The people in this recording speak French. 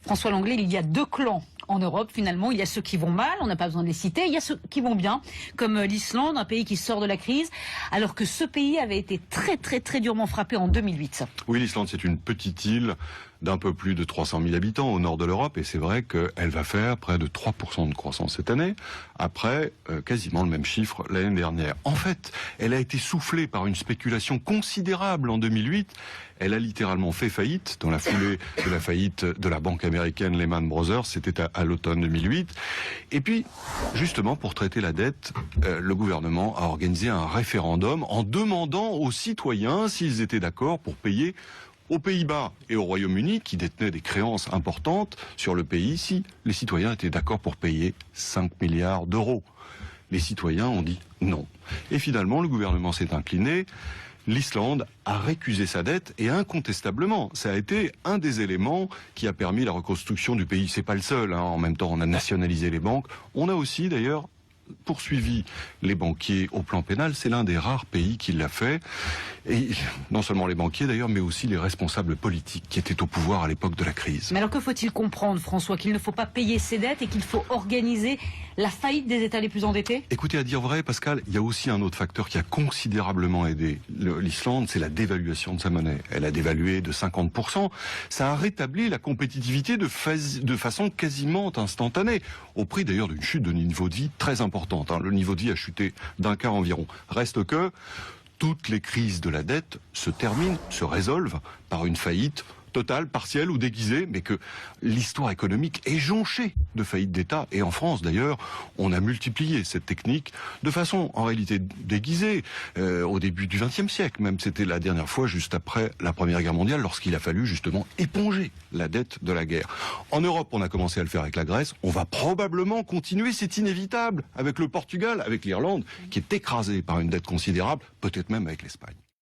François Langlais, il y a deux clans en Europe, finalement. Il y a ceux qui vont mal, on n'a pas besoin de les citer. Il y a ceux qui vont bien, comme l'Islande, un pays qui sort de la crise, alors que ce pays avait été très durement frappé en 2008. Oui, l'Islande, c'est une petite île d'un peu plus de 300 000 habitants au nord de l'Europe, et c'est vrai qu'elle va faire près de 3% de croissance cette année, après quasiment le même chiffre l'année dernière. En fait, elle a été soufflée par une spéculation considérable en 2008. Elle a littéralement fait faillite dans la foulée de la faillite de la banque américaine Lehman Brothers, c'était à l'automne 2008. Et puis, justement, pour traiter la dette, le gouvernement a organisé un référendum en demandant aux citoyens s'ils étaient d'accord pour payer aux Pays-Bas et au Royaume-Uni, qui détenaient des créances importantes sur le pays, si les citoyens étaient d'accord pour payer 5 milliards d'euros. Les citoyens ont dit non. Et finalement, le gouvernement s'est incliné. L'Islande a récusé sa dette et incontestablement, ça a été un des éléments qui a permis la reconstruction du pays. C'est pas le seul, hein. En même temps, on a nationalisé les banques. On a aussi, d'ailleurs, poursuivi les banquiers au plan pénal. C'est l'un des rares pays qui l'a fait. Et non seulement les banquiers d'ailleurs, mais aussi les responsables politiques qui étaient au pouvoir à l'époque de la crise. Mais alors que faut-il comprendre, François, qu'il ne faut pas payer ses dettes et qu'il faut organiser la faillite des États les plus endettés? Écoutez, à dire vrai, Pascal, il y a aussi un autre facteur qui a considérablement aidé l'Islande, c'est la dévaluation de sa monnaie. Elle a dévalué de 50%. Ça a rétabli la compétitivité de façon quasiment instantanée, au prix d'ailleurs d'une chute de niveau de vie très importante. Le niveau de vie a chuté d'un quart environ. Reste que toutes les crises de la dette se terminent, se résolvent par une faillite totale, partielle ou déguisée, mais que l'histoire économique est jonchée de faillites d'État. Et en France, d'ailleurs, on a multiplié cette technique de façon, en réalité, déguisée. Au début du XXe siècle, même, c'était la dernière fois, juste après la Première Guerre mondiale, lorsqu'il a fallu, justement, éponger la dette de la guerre. En Europe, on a commencé à le faire avec la Grèce. On va probablement continuer, c'est inévitable, avec le Portugal, avec l'Irlande, qui est écrasée par une dette considérable, peut-être même avec l'Espagne.